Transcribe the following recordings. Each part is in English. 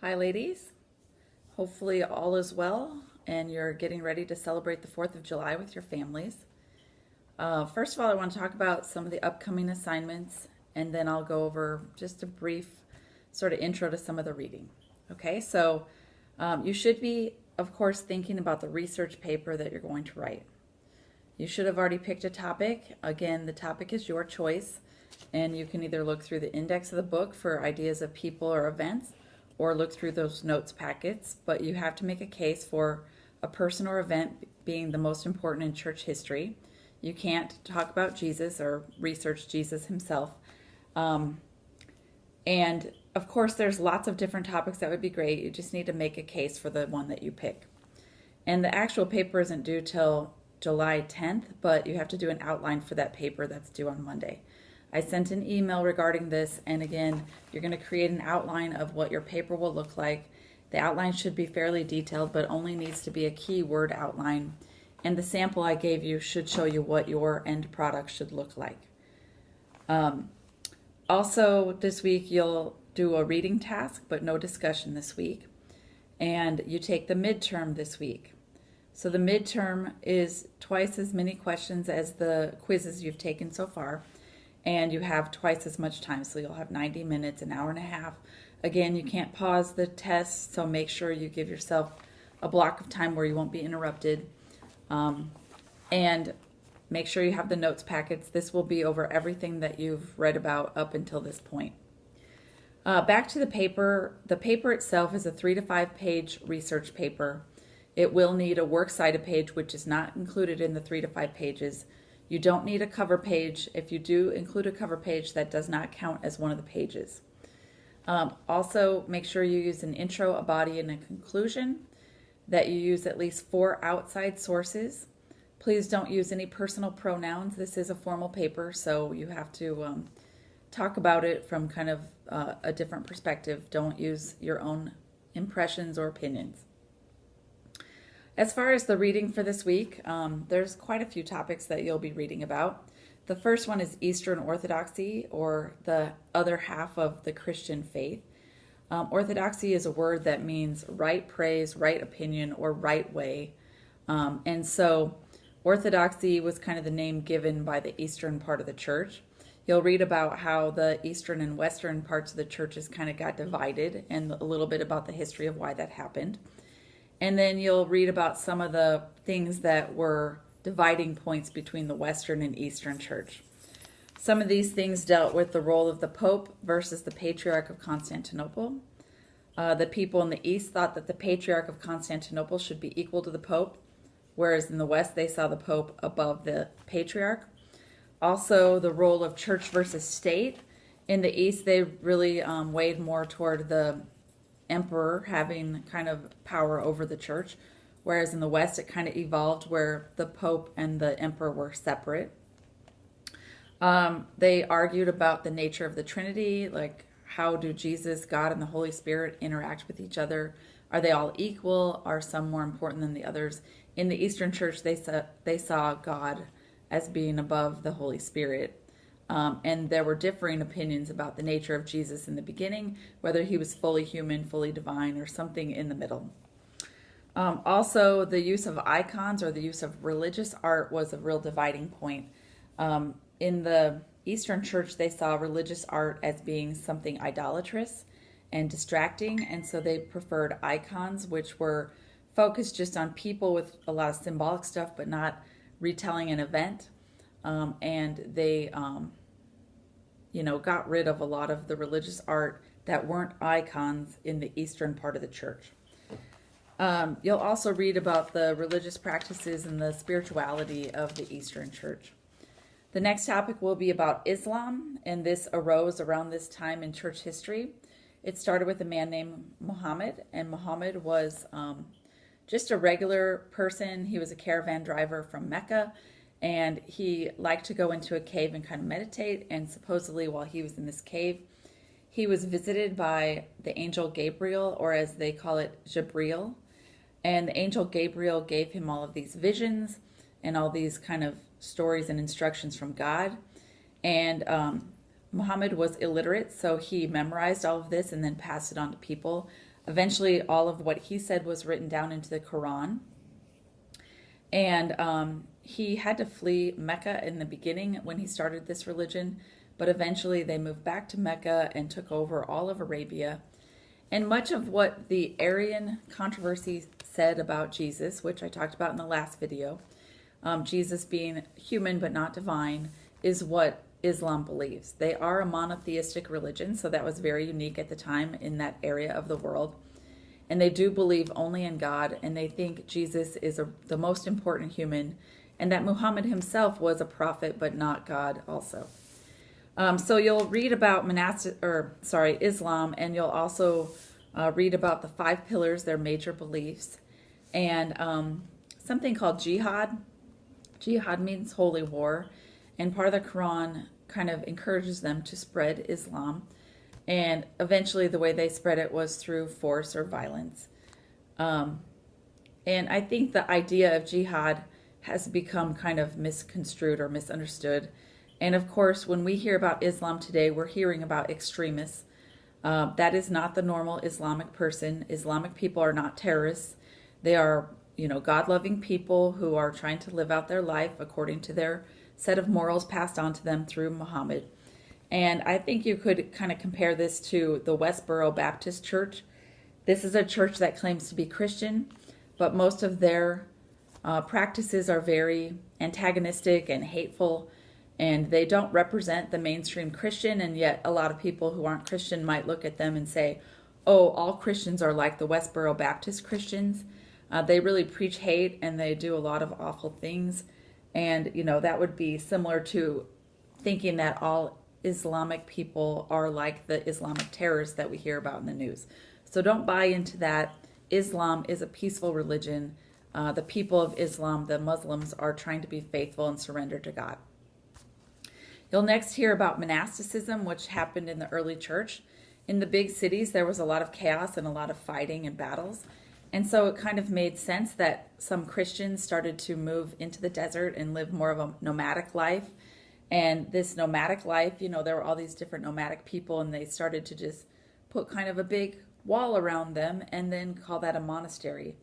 Hi, ladies. Hopefully, all is well and you're getting ready to celebrate the 4th of July with your families. First of all, I want to talk about some of the upcoming assignments, and then I'll go over just a brief sort of intro to some of the reading. Okay, so you should be, of course, thinking about the research paper that you're going to write. You should have already picked a topic. Again, the topic is your choice, and you can either look through the index of the book for ideas of people or events, or look through those notes packets, but you have to make a case for a person or event being the most important in church history. You can't talk about Jesus or research Jesus himself. And of course, there's lots of different topics that would be great. You just need to make a case for the one that you pick. And the actual paper isn't due till July 10th, but you have to do an outline for that paper that's due on Monday. I sent an email regarding this, and again, you're going to create an outline of what your paper will look like. The outline should be fairly detailed, but only needs to be a keyword outline. And the sample I gave you should show you what your end product should look like. Also, this week you'll do a reading task, but no discussion this week. And you take the midterm this week. So the midterm is twice as many questions as the quizzes you've taken so far. And you have twice as much time, so you'll have 90 minutes, an hour and a half. Again, you can't pause the test, so make sure you give yourself a block of time where you won't be interrupted. And make sure you have the notes packets. This will be over everything that you've read about up until this point. Back to the paper. The paper itself is a 3 to 5 page research paper. It will need a works cited page, which is not included in the 3 to 5 pages. You don't need a cover page. If you do include a cover page, that does not count as one of the pages. Also, make sure you use an intro, a body, and a conclusion, that you use at least 4 outside sources. Please don't use any personal pronouns. This is a formal paper, so you have to talk about it from kind of a different perspective. Don't use your own impressions or opinions. As far as the reading for this week, there's quite a few topics that you'll be reading about. The first one is Eastern Orthodoxy, or the other half of the Christian faith. Orthodoxy is a word that means right praise, right opinion, or right way. And so Orthodoxy was kind of the name given by the eastern part of the church. You'll read about how the eastern and western parts of the churches kind of got divided, and a little bit about the history of why that happened. And then you'll read about some of the things that were dividing points between the Western and Eastern Church. Some of these things dealt with the role of the Pope versus the Patriarch of Constantinople. The people in the East thought that the Patriarch of Constantinople should be equal to the Pope, whereas in the West they saw the Pope above the Patriarch. Also, the role of church versus state. In the East, they really weighed more toward the emperor having kind of power over the church, whereas in the West it kind of evolved where the Pope and the emperor were separate. They argued about the nature of the Trinity, like how do Jesus, God, and the Holy Spirit interact with each other? Are they all equal? Are some more important than the others? In the Eastern Church, they saw God as being above the Holy Spirit. And there were differing opinions about the nature of Jesus in the beginning, whether he was fully human, fully divine, or something in the middle. Also, the use of icons or the use of religious art was a real dividing point. In the Eastern Church, they saw religious art as being something idolatrous and distracting, and so they preferred icons, which were focused just on people with a lot of symbolic stuff, but not retelling an event. And they got rid of a lot of the religious art that weren't icons in the eastern part of the church. You'll also read about the religious practices and the spirituality of the Eastern Church. The next topic will be about Islam, and this arose around this time in church history. It started with a man named Muhammad, and Muhammad was just a regular person. He was a caravan driver from Mecca, and he liked to go into a cave and kind of meditate. And supposedly while he was in this cave, he was visited by the angel Gabriel, or as they call it, Jabril. And the angel Gabriel gave him all of these visions and all these kind of stories and instructions from God. And Muhammad was illiterate, so he memorized all of this and then passed it on to people. Eventually, all of what he said was written down into the Quran. And he had to flee Mecca in the beginning when he started this religion, but eventually they moved back to Mecca and took over all of Arabia. And much of what the Arian controversy said about Jesus, which I talked about in the last video, Jesus being human but not divine, is what Islam believes. They are a monotheistic religion, so that was very unique at the time in that area of the world. And they do believe only in God, and they think Jesus is the most important human, and that Muhammad himself was a prophet but not God also. So you'll read about Islam, and you'll also read about the 5 pillars, their major beliefs, and something called jihad. Jihad means holy war, and part of the Quran kind of encourages them to spread Islam. And eventually the way they spread it was through force or violence. And I think the idea of jihad has become kind of misconstrued or misunderstood. And of course, when we hear about Islam today, we're hearing about extremists. That is not the normal Islamic person. Islamic people are not terrorists. They are, God-loving people who are trying to live out their life according to their set of morals passed on to them through Muhammad. And I think you could kind of compare this to the Westboro Baptist Church. This is a church that claims to be Christian, but most of their practices are very antagonistic and hateful, and they don't represent the mainstream Christian, and yet a lot of people who aren't Christian might look at them and say, oh, all Christians are like the Westboro Baptist Christians. They really preach hate, and they do a lot of awful things. And, that would be similar to thinking that all Islamic people are like the Islamic terrorists that we hear about in the news. So don't buy into that. Islam is a peaceful religion. The people of Islam, the Muslims, are trying to be faithful and surrender to God. You'll next hear about monasticism, which happened in the early church. In the big cities, there was a lot of chaos and a lot of fighting and battles. And so it kind of made sense that some Christians started to move into the desert and live more of a nomadic life. And this nomadic life, there were all these different nomadic people, and they started to just put kind of a big wall around them and then call that a monastery.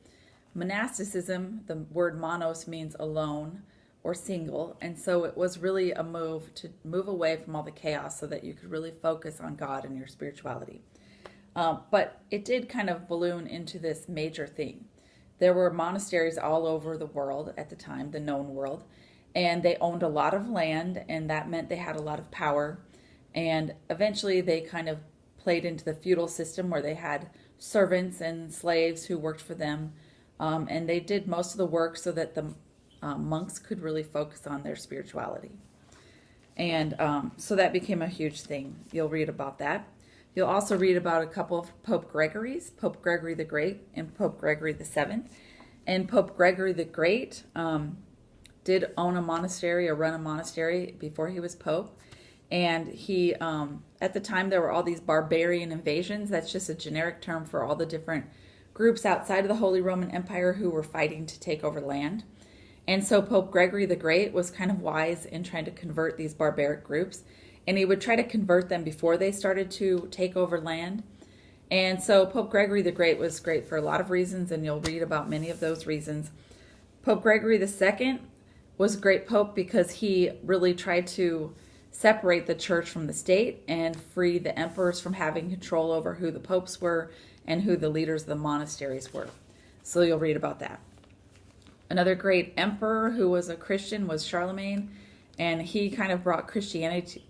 Monasticism, the word monos means alone or single, and so it was really a move to move away from all the chaos so that you could really focus on God and your spirituality. But it did kind of balloon into this major thing. There were monasteries all over the world at the time, the known world, and they owned a lot of land, and that meant they had a lot of power. And eventually they kind of played into the feudal system where they had servants and slaves who worked for them, and they did most of the work so that the monks could really focus on their spirituality. And so that became a huge thing. You'll read about that. You'll also read about a couple of Pope Gregories, Pope Gregory the Great and Pope Gregory the Seventh. And Pope Gregory the Great did own a monastery or run a monastery before he was Pope. And he, at the time, there were all these barbarian invasions. That's just a generic term for all the different groups outside of the Holy Roman Empire who were fighting to take over land. And so Pope Gregory the Great was kind of wise in trying to convert these barbaric groups. And he would try to convert them before they started to take over land. And so Pope Gregory the Great was great for a lot of reasons, and you'll read about many of those reasons. Pope Gregory II was a great pope because he really tried to separate the church from the state and free the emperors from having control over who the popes were and who the leaders of the monasteries were. So you'll read about that. Another great emperor who was a Christian was Charlemagne, and he kind of brought Christianity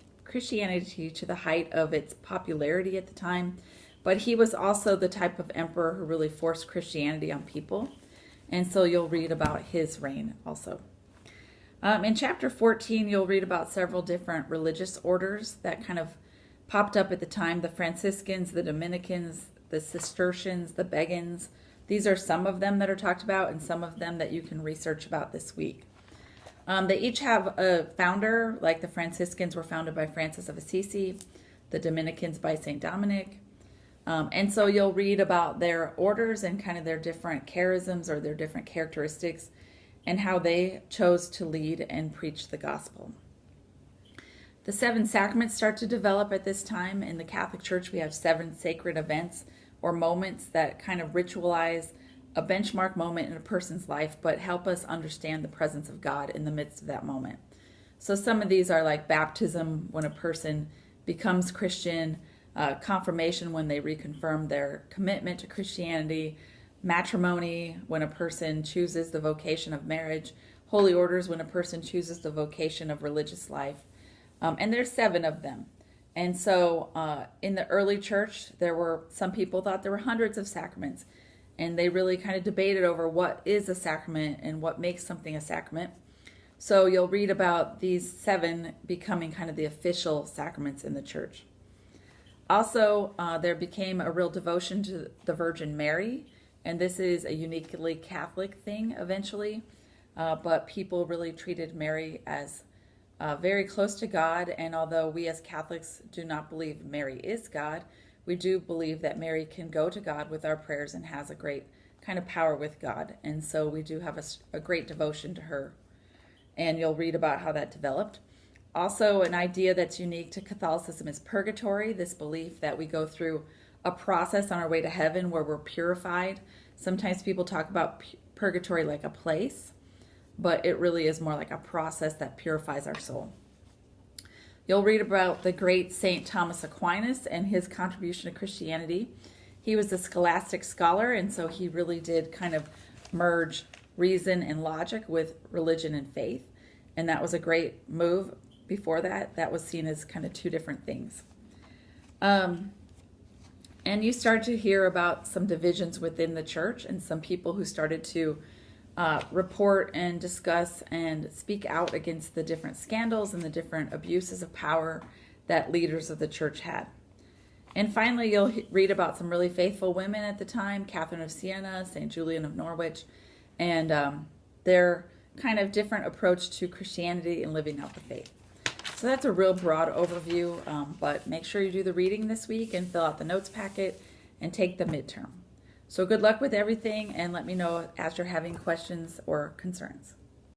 to the height of its popularity at the time. But he was also the type of emperor who really forced Christianity on people. And so you'll read about his reign also. In chapter 14, you'll read about several different religious orders that kind of popped up at the time. The Franciscans, the Dominicans, the Cistercians, the Begans. These are some of them that are talked about and some of them that you can research about this week. They each have a founder, like the Franciscans were founded by Francis of Assisi, the Dominicans by St. Dominic. And so you'll read about their orders and kind of their different charisms or their different characteristics and how they chose to lead and preach the gospel. The 7 sacraments start to develop at this time. In the Catholic Church, we have 7 sacred events or moments that kind of ritualize a benchmark moment in a person's life, but help us understand the presence of God in the midst of that moment. So some of these are like baptism, when a person becomes Christian, confirmation, when they reconfirm their commitment to Christianity, matrimony, when a person chooses the vocation of marriage, holy orders, when a person chooses the vocation of religious life. And there's 7 of them. And so in the early church, there were some people thought there were hundreds of sacraments, and they really kind of debated over what is a sacrament and what makes something a sacrament. So you'll read about these 7 becoming kind of the official sacraments in the church. Also, there became a real devotion to the Virgin Mary, and this is a uniquely Catholic thing eventually, but people really treated Mary as very close to God, and although we as Catholics do not believe Mary is God, we do believe that Mary can go to God with our prayers and has a great kind of power with God, and so we do have a great devotion to her, and you'll read about how that developed. Also, an idea that's unique to Catholicism is purgatory, this belief that we go through a process on our way to heaven where we're purified. Sometimes people talk about purgatory like a place, but it really is more like a process that purifies our soul. You'll read about the great Saint Thomas Aquinas and his contribution to Christianity. He was a scholastic scholar, and so he really did kind of merge reason and logic with religion and faith, and that was a great move. Before that was seen as kind of 2 different things. And you start to hear about some divisions within the church and some people who started to report and discuss and speak out against the different scandals and the different abuses of power that leaders of the church had. And finally, you'll read about some really faithful women at the time, Catherine of Siena, St. Julian of Norwich, and their kind of different approach to Christianity and living out the faith. So that's a real broad overview, but make sure you do the reading this week and fill out the notes packet and take the midterm. So good luck with everything, and let me know as you're having questions or concerns.